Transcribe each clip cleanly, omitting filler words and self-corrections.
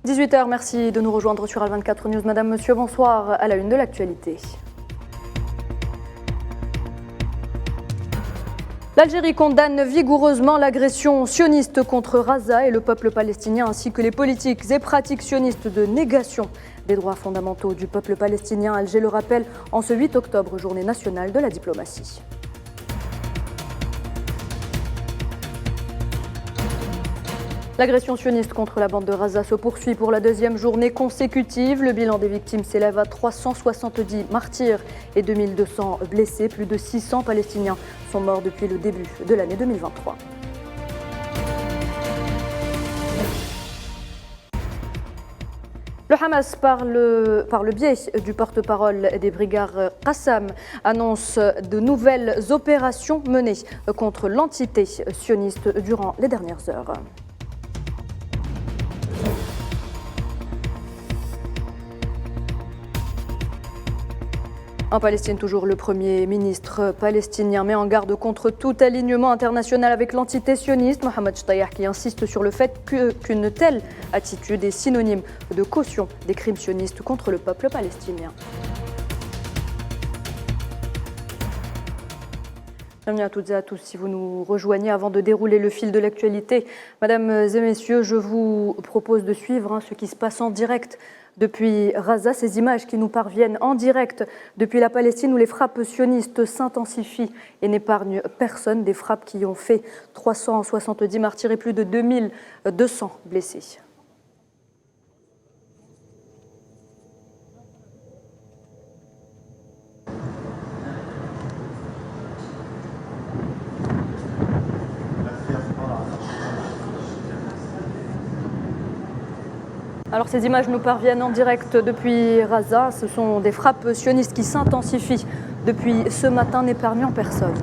18h, merci de nous rejoindre sur Al24 News. Madame, monsieur, bonsoir. À la une de l'actualité. L'Algérie condamne vigoureusement l'agression sioniste contre Gaza et le peuple palestinien, ainsi que les politiques et pratiques sionistes de négation des droits fondamentaux du peuple palestinien. Alger le rappelle en ce 8 octobre, journée nationale de la diplomatie. L'agression sioniste contre la bande de Gaza se poursuit pour la deuxième journée consécutive. Le bilan des victimes s'élève à 370 martyrs et 2200 blessés. Plus de 600 Palestiniens sont morts depuis le début de l'année 2023. Le Hamas, par le biais du porte-parole des brigades Qassam, annonce de nouvelles opérations menées contre l'entité sioniste durant les dernières heures. En Palestine, toujours le Premier ministre palestinien met en garde contre tout alignement international avec l'entité sioniste. Mohamed Shtayyeh qui insiste sur le fait qu'une telle attitude est synonyme de caution des crimes sionistes contre le peuple palestinien. Bienvenue à toutes et à tous. Si vous nous rejoignez avant de dérouler le fil de l'actualité, mesdames et messieurs, je vous propose de suivre ce qui se passe en direct depuis Gaza, ces images qui nous parviennent en direct depuis la Palestine où les frappes sionistes s'intensifient et n'épargnent personne, des frappes qui ont fait 370 martyrs et plus de 2200 blessés. Alors ces images nous parviennent en direct depuis Gaza. Ce sont des frappes sionistes qui s'intensifient depuis ce matin, n'épargnant personne.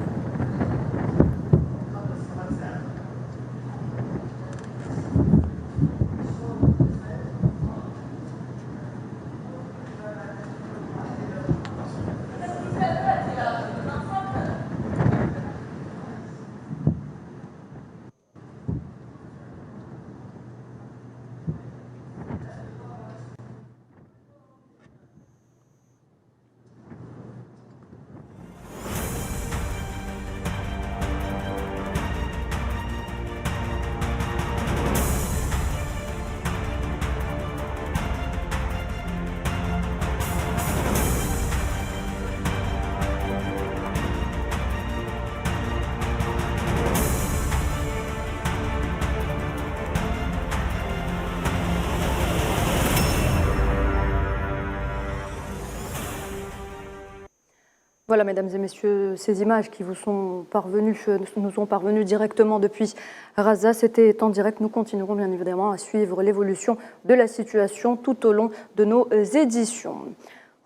Voilà, mesdames et messieurs, ces images qui nous sont parvenues directement depuis Gaza. C'était en direct. Nous continuerons bien évidemment à suivre l'évolution de la situation tout au long de nos éditions.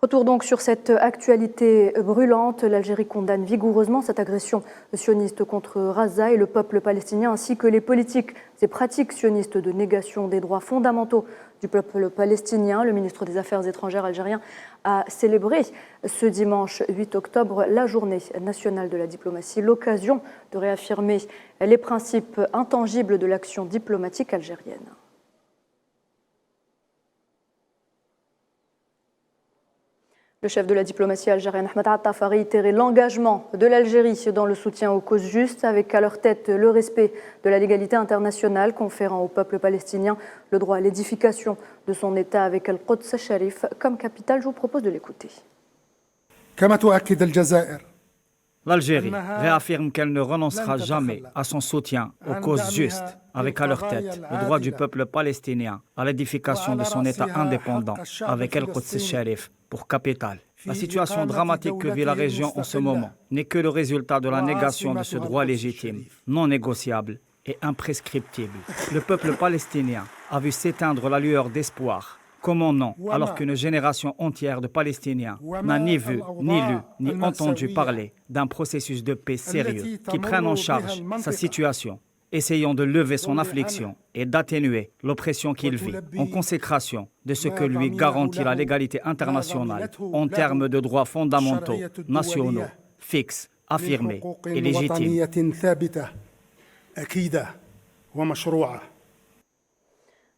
Retour donc sur cette actualité brûlante. L'Algérie condamne vigoureusement cette agression sioniste contre Gaza et le peuple palestinien, ainsi que les politiques et pratiques sionistes de négation des droits fondamentaux du peuple palestinien. Le ministre des Affaires étrangères algérien a célébré ce dimanche 8 octobre la journée nationale de la diplomatie, l'occasion de réaffirmer les principes intangibles de l'action diplomatique algérienne. Le chef de la diplomatie algérienne, Ahmed Attaf, a réitéré l'engagement de l'Algérie dans le soutien aux causes justes, avec à leur tête le respect de la légalité internationale, conférant au peuple palestinien le droit à l'édification de son État avec Al-Quds al-Sharif comme capitale. Je vous propose de l'écouter. L'Algérie réaffirme qu'elle ne renoncera jamais à son soutien aux causes justes, avec à leur tête le droit du peuple palestinien à l'édification de son État indépendant, avec Al-Quds al-Sharif pour capitale. La situation dramatique que vit la région en ce moment n'est que le résultat de la négation de ce droit légitime, non négociable et imprescriptible. Le peuple palestinien a vu s'éteindre la lueur d'espoir. Comment non, alors qu'une génération entière de Palestiniens n'a ni vu, ni lu, ni entendu parler d'un processus de paix sérieux qui prenne en charge sa situation, essayant de lever son affliction et d'atténuer l'oppression qu'il vit, en consécration de ce que lui garantit la légalité internationale en termes de droits fondamentaux, nationaux, fixes, affirmés et légitimes.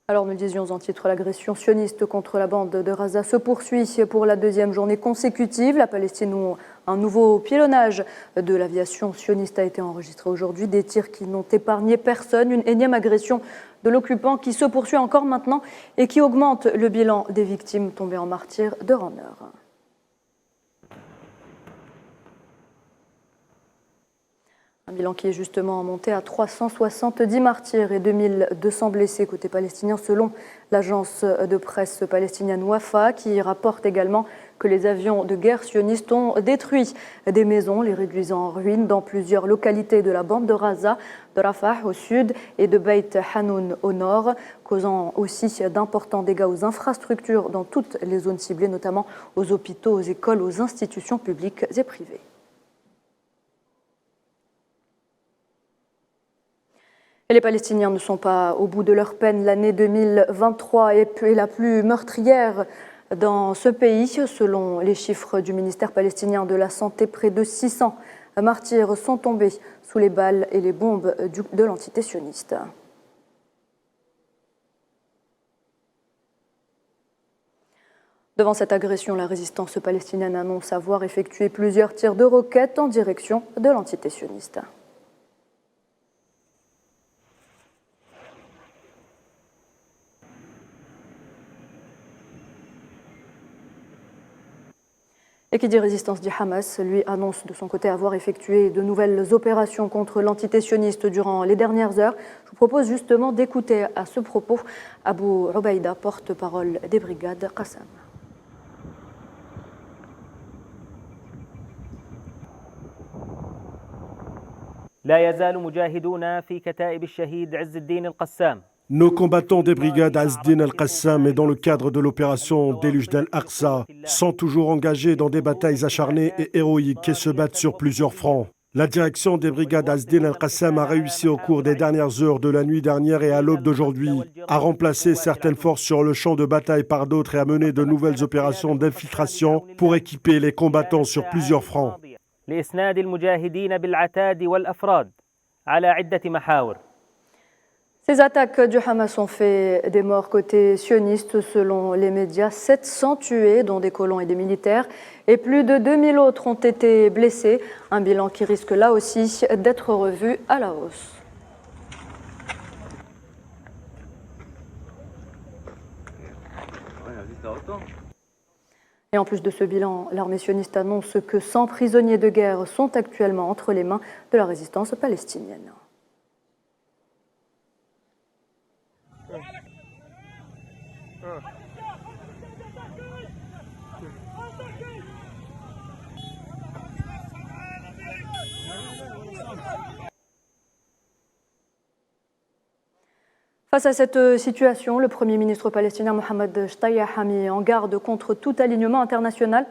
Alors nous le disions en titre, l'agression sioniste contre la bande de Gaza se poursuit pour la deuxième journée consécutive. La Palestine, où un nouveau pilonnage de l'aviation sioniste a été enregistré aujourd'hui. Des tirs qui n'ont épargné personne. Une énième agression de l'occupant qui se poursuit encore maintenant et qui augmente le bilan des victimes tombées en martyrs d'heure en heure. Un bilan qui est justement monté à 370 martyrs et 2200 blessés côté palestinien selon l'agence de presse palestinienne Wafa qui rapporte également que les avions de guerre sionistes ont détruit des maisons, les réduisant en ruines dans plusieurs localités de la bande de Gaza, de Rafah au sud et de Beit Hanoun au nord, causant aussi d'importants dégâts aux infrastructures dans toutes les zones ciblées, notamment aux hôpitaux, aux écoles, aux institutions publiques et privées. Et les Palestiniens ne sont pas au bout de leur peine. L'année 2023 est la plus meurtrière dans ce pays. Selon les chiffres du ministère palestinien de la Santé, près de 600 martyrs sont tombés sous les balles et les bombes de l'entité sioniste. Devant cette agression, la résistance palestinienne annonce avoir effectué plusieurs tirs de roquettes en direction de l'entité sioniste. Et qui dit résistance dit Hamas, lui annonce de son côté avoir effectué de nouvelles opérations contre l'entité sioniste durant les dernières heures. Je vous propose justement d'écouter à ce propos Abu Ubaïda, porte-parole des brigades Qassam. لا يزال مجاهدون في كتائب الشهيد عز الدين القسام. Nos combattants des brigades Azz-Din al-Qassam et dans le cadre de l'opération Déluge d'Al-Aqsa sont toujours engagés dans des batailles acharnées et héroïques qui se battent sur plusieurs fronts. La direction des brigades Azz-Din al-Qassam a réussi au cours des dernières heures de la nuit dernière et à l'aube d'aujourd'hui à remplacer certaines forces sur le champ de bataille par d'autres et à mener de nouvelles opérations d'infiltration pour équiper les combattants sur plusieurs fronts. لإسناد المجاهدين بالعتاد والأفراد على عدة محاور. Ces attaques du Hamas ont fait des morts côté sioniste selon les médias, 700 tués dont des colons et des militaires et plus de 2000 autres ont été blessés, un bilan qui risque là aussi d'être revu à la hausse. Et en plus de ce bilan, l'armée sioniste annonce que 100 prisonniers de guerre sont actuellement entre les mains de la résistance palestinienne. Face à cette situation, le Premier ministre palestinien Mohamed Shtaya a mis en garde contre tout alignement international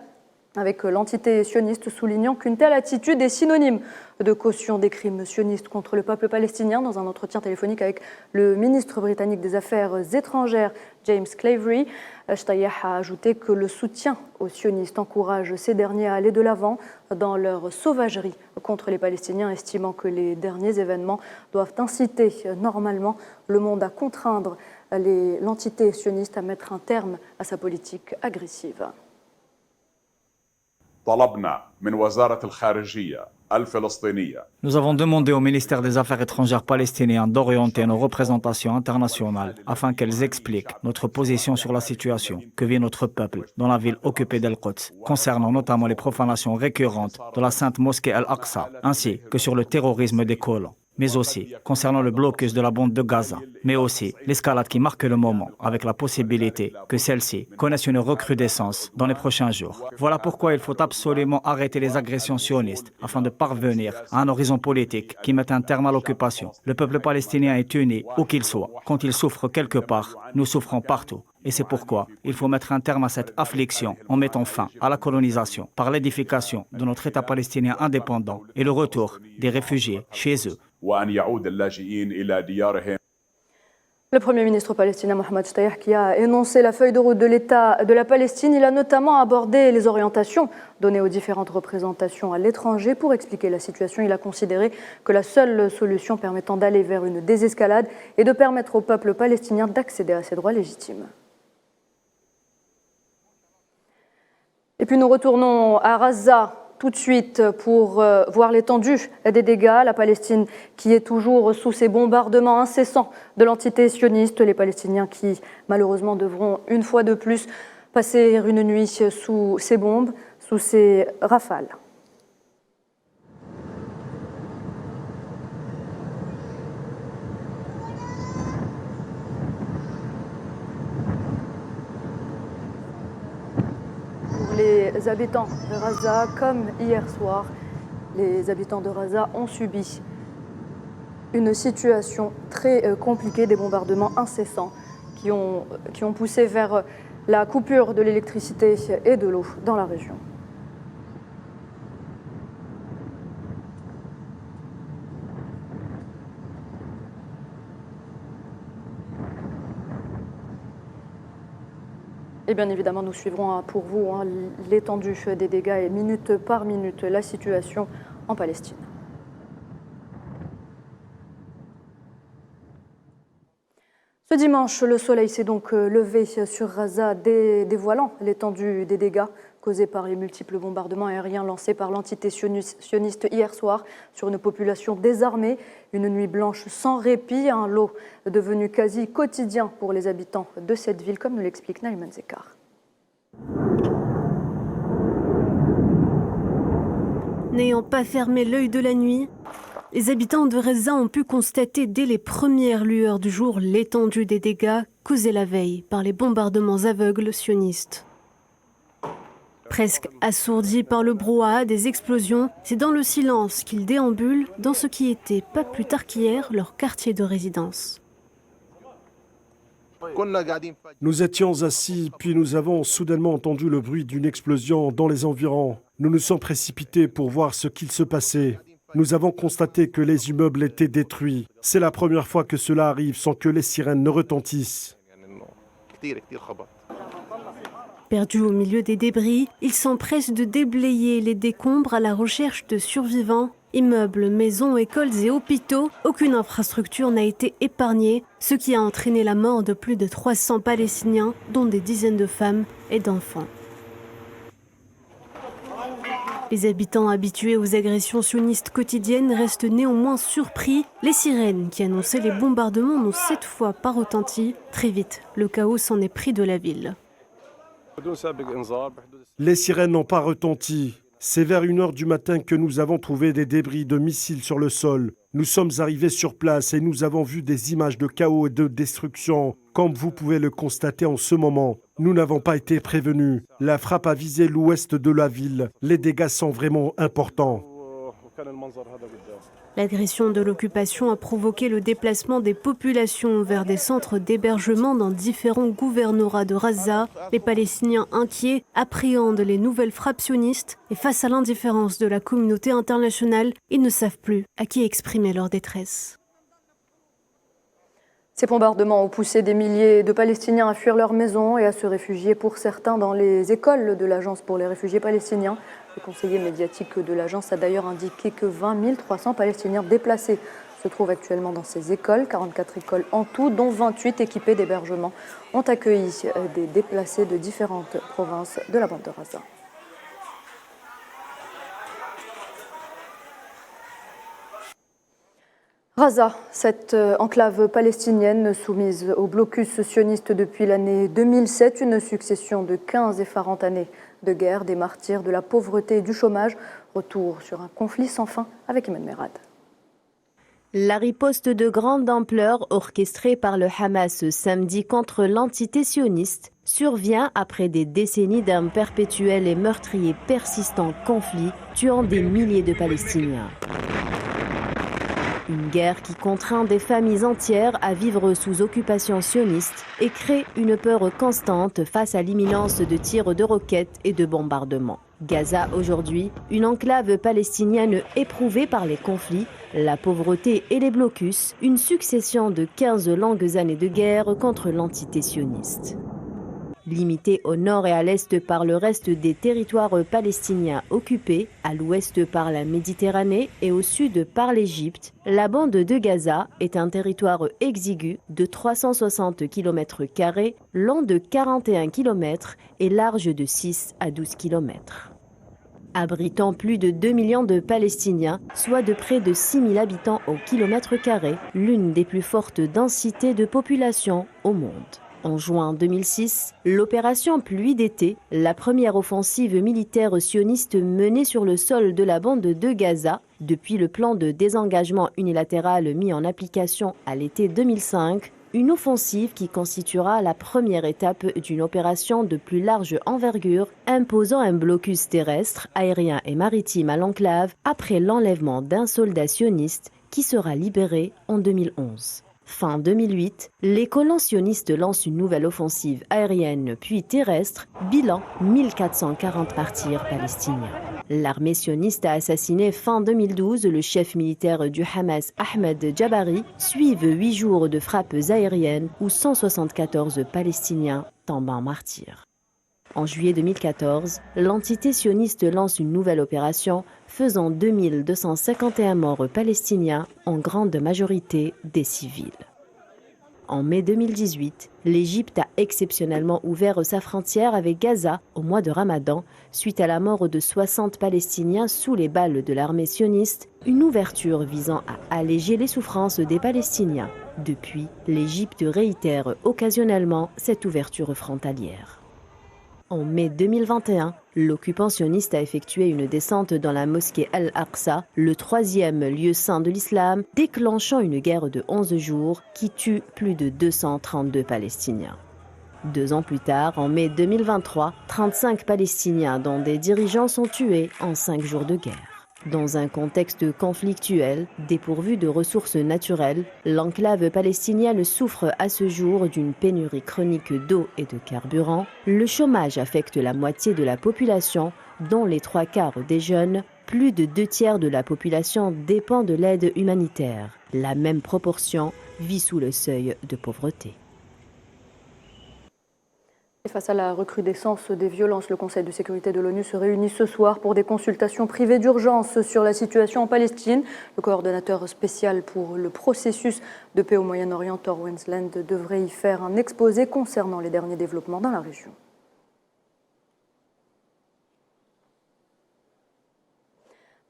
avec l'entité sioniste, soulignant qu'une telle attitude est synonyme de caution des crimes sionistes contre le peuple palestinien. Dans un entretien téléphonique avec le ministre britannique des Affaires étrangères, James Cleverly, Shtaya a ajouté que le soutien aux sionistes encourage ces derniers à aller de l'avant dans leur sauvagerie contre les Palestiniens, estimant que les derniers événements doivent inciter normalement le monde à contraindre l'entité sioniste à mettre un terme à sa politique agressive. Nous avons demandé au ministère des Affaires étrangères palestinien d'orienter nos représentations internationales afin qu'elles expliquent notre position sur la situation que vit notre peuple dans la ville occupée d'Al-Quds, concernant notamment les profanations récurrentes de la sainte mosquée Al-Aqsa, ainsi que sur le terrorisme des colons, mais aussi concernant le blocus de la bande de Gaza, mais aussi l'escalade qui marque le moment, avec la possibilité que celle-ci connaisse une recrudescence dans les prochains jours. Voilà pourquoi il faut absolument arrêter les agressions sionistes afin de parvenir à un horizon politique qui mette un terme à l'occupation. Le peuple palestinien est uni où qu'il soit. Quand il souffre quelque part, nous souffrons partout. Et c'est pourquoi il faut mettre un terme à cette affliction en mettant fin à la colonisation par l'édification de notre État palestinien indépendant et le retour des réfugiés chez eux. Le Premier ministre palestinien Mohamed Shtayyeh, qui a énoncé la feuille de route de l'État de la Palestine, il a notamment abordé les orientations données aux différentes représentations à l'étranger. Pour expliquer la situation, il a considéré que la seule solution permettant d'aller vers une désescalade est de permettre au peuple palestinien d'accéder à ses droits légitimes. Et puis nous retournons à Gaza tout de suite pour voir l'étendue des dégâts. La Palestine qui est toujours sous ces bombardements incessants de l'entité sioniste. Les Palestiniens qui malheureusement devront une fois de plus passer une nuit sous ces bombes, sous ces rafales. Les habitants de Gaza, comme hier soir, les habitants de Gaza ont subi une situation très compliquée, des bombardements incessants qui ont poussé vers la coupure de l'électricité et de l'eau dans la région. Et bien évidemment, nous suivrons pour vous l'étendue des dégâts et minute par minute la situation en Palestine. Ce dimanche, le soleil s'est donc levé sur Gaza, dévoilant l'étendue des dégâts causés par les multiples bombardements aériens lancés par l'entité sioniste hier soir sur une population désarmée. Une nuit blanche sans répit, un lot devenu quasi quotidien pour les habitants de cette ville, comme nous l'explique Naïman Zekar. N'ayant pas fermé l'œil de la nuit, les habitants de Gaza ont pu constater dès les premières lueurs du jour l'étendue des dégâts causés la veille par les bombardements aveugles sionistes. Presque assourdis par le brouhaha des explosions, c'est dans le silence qu'ils déambulent dans ce qui était, pas plus tard qu'hier, leur quartier de résidence. Nous étions assis, puis nous avons soudainement entendu le bruit d'une explosion dans les environs. Nous nous sommes précipités pour voir ce qu'il se passait. Nous avons constaté que les immeubles étaient détruits. C'est la première fois que cela arrive sans que les sirènes ne retentissent. Perdus au milieu des débris, ils s'empressent de déblayer les décombres à la recherche de survivants. Immeubles, maisons, écoles et hôpitaux, aucune infrastructure n'a été épargnée, ce qui a entraîné la mort de plus de 300 Palestiniens, dont des dizaines de femmes et d'enfants. Les habitants habitués aux agressions sionistes quotidiennes restent néanmoins surpris. Les sirènes qui annonçaient les bombardements n'ont cette fois pas retenti. Très vite, le chaos s'en est pris de la ville. Les sirènes n'ont pas retenti. C'est vers 1h du matin que nous avons trouvé des débris de missiles sur le sol. Nous sommes arrivés sur place et nous avons vu des images de chaos et de destruction. Comme vous pouvez le constater en ce moment, nous n'avons pas été prévenus. La frappe a visé l'ouest de la ville. Les dégâts sont vraiment importants. L'agression de l'occupation a provoqué le déplacement des populations vers des centres d'hébergement dans différents gouvernorats de Gaza. Les Palestiniens inquiets appréhendent les nouvelles frappes sionistes et face à l'indifférence de la communauté internationale, ils ne savent plus à qui exprimer leur détresse. Ces bombardements ont poussé des milliers de Palestiniens à fuir leurs maisons et à se réfugier pour certains dans les écoles de l'Agence pour les réfugiés palestiniens. Le conseiller médiatique de l'agence a d'ailleurs indiqué que 20 300 Palestiniens déplacés se trouvent actuellement dans ces écoles. 44 écoles en tout, dont 28 équipées d'hébergement, ont accueilli des déplacés de différentes provinces de la bande de Gaza. Gaza, cette enclave palestinienne soumise au blocus sioniste depuis l'année 2007, une succession de 15 effarantes années de guerre, des martyrs, de la pauvreté et du chômage. Retour sur un conflit sans fin avec Iman Merad. La riposte de grande ampleur orchestrée par le Hamas samedi contre l'entité sioniste survient après des décennies d'un perpétuel et meurtrier persistant conflit tuant des milliers de Palestiniens. Une guerre qui contraint des familles entières à vivre sous occupation sioniste et crée une peur constante face à l'imminence de tirs de roquettes et de bombardements. Gaza aujourd'hui, une enclave palestinienne éprouvée par les conflits, la pauvreté et les blocus, une succession de 15 longues années de guerre contre l'entité sioniste. Limitée au nord et à l'est par le reste des territoires palestiniens occupés, à l'ouest par la Méditerranée et au sud par l'Égypte, la bande de Gaza est un territoire exigu de 360 km², long de 41 km et large de 6 à 12 km. Abritant plus de 2 millions de Palestiniens, soit de près de 6 000 habitants au kilomètre carré, l'une des plus fortes densités de population au monde. En juin 2006, l'opération Pluie d'été, la première offensive militaire sioniste menée sur le sol de la bande de Gaza depuis le plan de désengagement unilatéral mis en application à l'été 2005, une offensive qui constituera la première étape d'une opération de plus large envergure imposant un blocus terrestre, aérien et maritime à l'enclave après l'enlèvement d'un soldat sioniste qui sera libéré en 2011. Fin 2008, les colons sionistes lancent une nouvelle offensive aérienne puis terrestre, bilan 1440 martyrs palestiniens. L'armée sioniste a assassiné fin 2012 le chef militaire du Hamas Ahmed Jabari, suivent 8 jours de frappes aériennes où 174 Palestiniens tombent en martyrs. En juillet 2014, l'entité sioniste lance une nouvelle opération faisant 2251 morts palestiniens, en grande majorité des civils. En mai 2018, l'Égypte a exceptionnellement ouvert sa frontière avec Gaza au mois de Ramadan, suite à la mort de 60 Palestiniens sous les balles de l'armée sioniste, une ouverture visant à alléger les souffrances des Palestiniens. Depuis, l'Égypte réitère occasionnellement cette ouverture frontalière. En mai 2021, l'occupant sioniste a effectué une descente dans la mosquée Al-Aqsa, le 3e lieu saint de l'islam, déclenchant une guerre de 11 jours qui tue plus de 232 Palestiniens. 2 ans plus tard, en mai 2023, 35 Palestiniens dont des dirigeants sont tués en 5 jours de guerre. Dans un contexte conflictuel, dépourvu de ressources naturelles, l'enclave palestinienne souffre à ce jour d'une pénurie chronique d'eau et de carburant. Le chômage affecte la moitié de la population, dont les 3/4 des jeunes. Plus de 2 tiers de la population dépend de l'aide humanitaire. La même proportion vit sous le seuil de pauvreté. Face à la recrudescence des violences, le Conseil de sécurité de l'ONU se réunit ce soir pour des consultations privées d'urgence sur la situation en Palestine. Le coordonnateur spécial pour le processus de paix au Moyen-Orient, Thor Wennesland, devrait y faire un exposé concernant les derniers développements dans la région.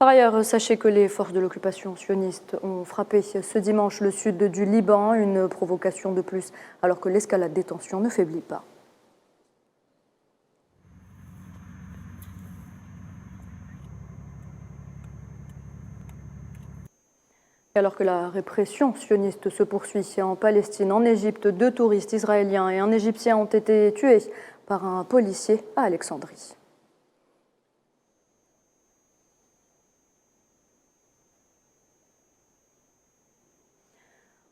Par ailleurs, sachez que les forces de l'occupation sioniste ont frappé ce dimanche le sud du Liban, une provocation de plus alors que l'escalade des tensions ne faiblit pas. Alors que la répression sioniste se poursuit en Palestine, en Égypte, 2 touristes israéliens et un Égyptien ont été tués par un policier à Alexandrie.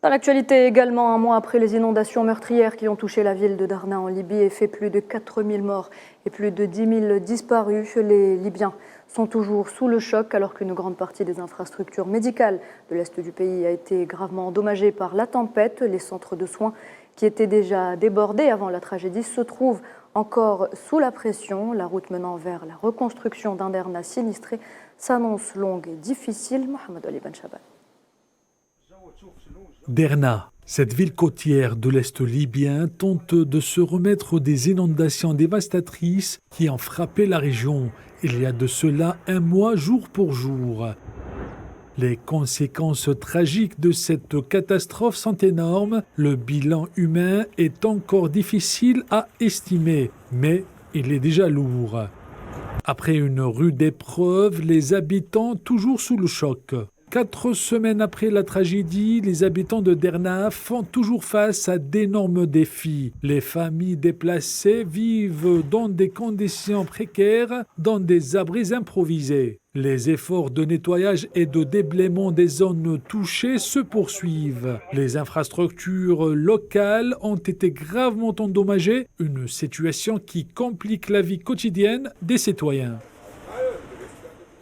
Dans l'actualité également, un mois après les inondations meurtrières qui ont touché la ville de Darna en Libye et fait plus de 4000 morts et plus de 10 000 disparus, les Libyens sont toujours sous le choc alors qu'une grande partie des infrastructures médicales de l'est du pays a été gravement endommagée par la tempête. Les centres de soins qui étaient déjà débordés avant la tragédie se trouvent encore sous la pression. La route menant vers la reconstruction d'un Darna sinistré s'annonce longue et difficile. Mohamed Ali Ben Shaban. Derna, cette ville côtière de l'Est libyen, tente de se remettre des inondations dévastatrices qui ont frappé la région il y a de cela un mois jour pour jour. Les conséquences tragiques de cette catastrophe sont énormes. Le bilan humain est encore difficile à estimer, mais il est déjà lourd. Après une rude épreuve, les habitants toujours sous le choc. 4 semaines après la tragédie, les habitants de Derna font toujours face à d'énormes défis. Les familles déplacées vivent dans des conditions précaires, dans des abris improvisés. Les efforts de nettoyage et de déblaiement des zones touchées se poursuivent. Les infrastructures locales ont été gravement endommagées, une situation qui complique la vie quotidienne des citoyens.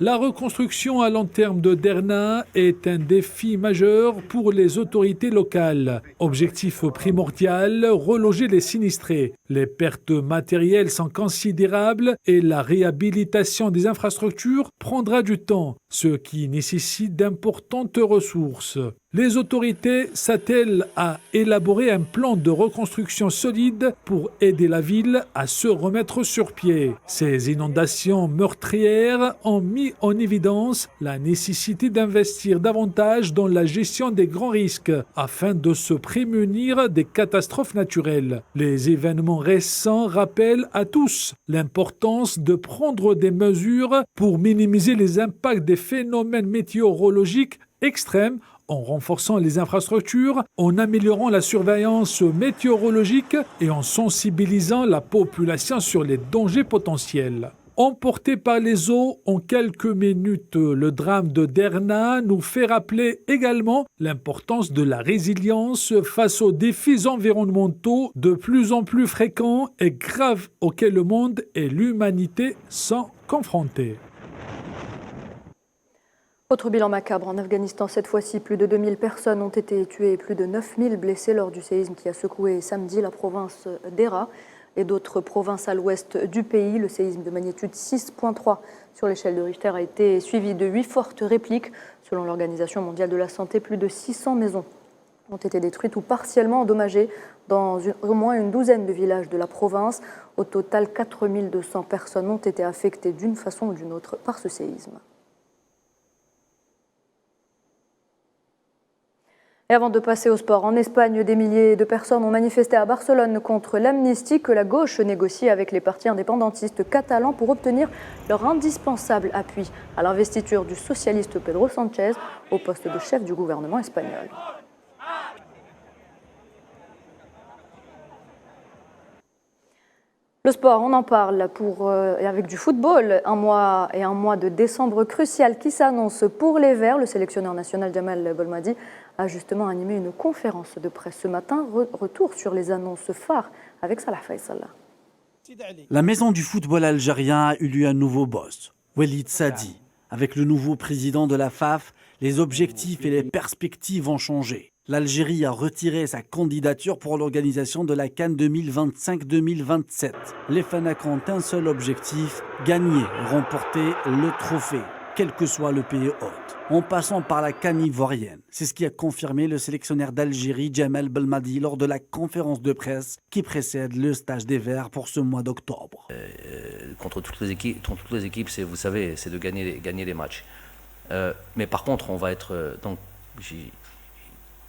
La reconstruction à long terme de Derna est un défi majeur pour les autorités locales. Objectif primordial, reloger les sinistrés. Les pertes matérielles sont considérables et la réhabilitation des infrastructures prendra du temps, ce qui nécessite d'importantes ressources. Les autorités s'attellent à élaborer un plan de reconstruction solide pour aider la ville à se remettre sur pied. Ces inondations meurtrières ont mis en évidence la nécessité d'investir davantage dans la gestion des grands risques afin de se prémunir des catastrophes naturelles. Les événements récents rappellent à tous l'importance de prendre des mesures pour minimiser les impacts des phénomènes météorologiques extrêmes en renforçant les infrastructures, en améliorant la surveillance météorologique et en sensibilisant la population sur les dangers potentiels. Emporté par les eaux en quelques minutes, le drame de Derna nous fait rappeler également l'importance de la résilience face aux défis environnementaux de plus en plus fréquents et graves auxquels le monde et l'humanité sont confrontés. Autre bilan macabre en Afghanistan, cette fois-ci, plus de 2000 personnes ont été tuées et plus de 9000 blessées lors du séisme qui a secoué samedi la province d'Hérat et d'autres provinces à l'ouest du pays. Le séisme de magnitude 6.3 sur l'échelle de Richter a été suivi de 8 fortes répliques. Selon l'Organisation mondiale de la santé, plus de 600 maisons ont été détruites ou partiellement endommagées dans au moins une douzaine de villages de la province. Au total, 4200 personnes ont été affectées d'une façon ou d'une autre par ce séisme. Et avant de passer au sport, en Espagne, des milliers de personnes ont manifesté à Barcelone contre l'amnistie que la gauche négocie avec les partis indépendantistes catalans pour obtenir leur indispensable appui à l'investiture du socialiste Pedro Sánchez au poste de chef du gouvernement espagnol. Le sport, on en parle avec du football. Un mois de décembre crucial qui s'annonce pour les Verts. Le sélectionneur national Jamel Belmadi a justement animé une conférence de presse ce matin. Retour sur les annonces phares avec Salah Faisal. La maison du football algérien a élu un nouveau boss, Walid Sadi. Avec le nouveau président de la FAF, les objectifs et les perspectives ont changé. L'Algérie a retiré sa candidature pour l'organisation de la CAN 2025-2027. Les Fanacs ont un seul objectif, gagner, remporter le trophée, quel que soit le pays hôte, en passant par la CAN ivoirienne. C'est ce qui a confirmé le sélectionneur d'Algérie, Jamel Belmadi, lors de la conférence de presse qui précède le stage des Verts pour ce mois d'octobre. Contre toutes les équipes, vous savez, c'est de gagner les matchs. Mais par contre, on va être...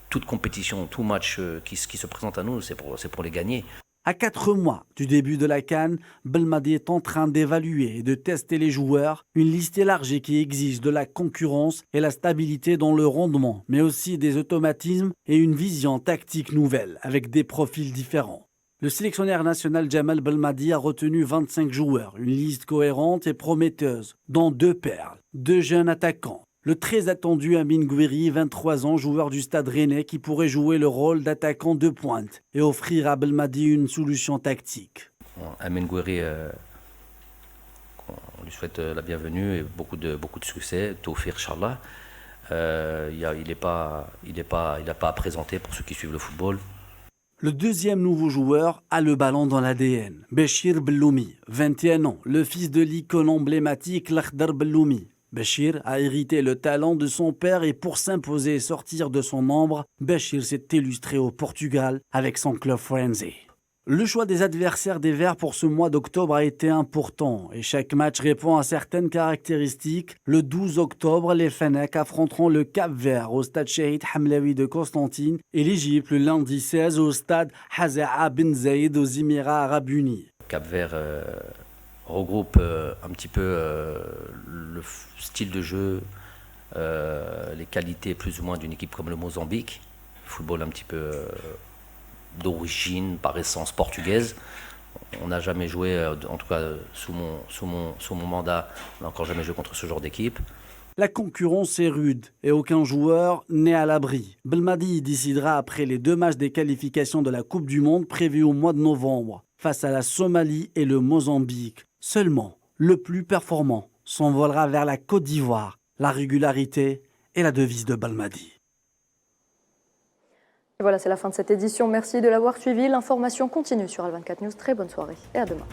toute compétition, tout match qui se présente à nous, c'est pour les gagner. À 4 mois du début de la CAN, Belmadi est en train d'évaluer et de tester les joueurs, une liste élargie qui exige de la concurrence et la stabilité dans le rendement, mais aussi des automatismes et une vision tactique nouvelle avec des profils différents. Le sélectionneur national Jamel Belmadi a retenu 25 joueurs, une liste cohérente et prometteuse, dont 2 perles, 2 jeunes attaquants. Le très attendu Amin Gouiri, 23 ans, joueur du Stade Rennais qui pourrait jouer le rôle d'attaquant de pointe et offrir à Belmadi une solution tactique. Amin Gouiri, on lui souhaite la bienvenue et beaucoup de succès, Tawfiq Inch'Allah. Il n'a pas à présenter pour ceux qui suivent le football. Le deuxième nouveau joueur a le ballon dans l'ADN. Béchir Belloumi, 21 ans, le fils de l'icône emblématique Lakhdar Belloumi. Béchir a hérité le talent de son père et pour s'imposer et sortir de son ombre, Béchir s'est illustré au Portugal avec son club Frenzy. Le choix des adversaires des Verts pour ce mois d'octobre a été important et chaque match répond à certaines caractéristiques. Le 12 octobre, les Fanacs affronteront le Cap-Vert au stade Shahid Hamlaoui de Constantine et l'Égypte le lundi 16 au stade Haza'a Ben Zayed aux Émirats Arabes Unis. Cap-Vert regroupe un petit peu le style de jeu, les qualités plus ou moins d'une équipe comme le Mozambique, football un petit peu d'origine, par essence portugaise. On n'a jamais joué, en tout cas sous mon mandat, on n'a encore jamais joué contre ce genre d'équipe. La concurrence est rude et aucun joueur n'est à l'abri. Belmadi décidera après les 2 matchs des qualifications de la Coupe du Monde prévus au mois de novembre face à la Somalie et le Mozambique. Seulement, le plus performant s'envolera vers la Côte d'Ivoire, la régularité et la devise de Balmadi. Et voilà, c'est la fin de cette édition. Merci de l'avoir suivi. L'information continue sur Al24 News. Très bonne soirée et à demain.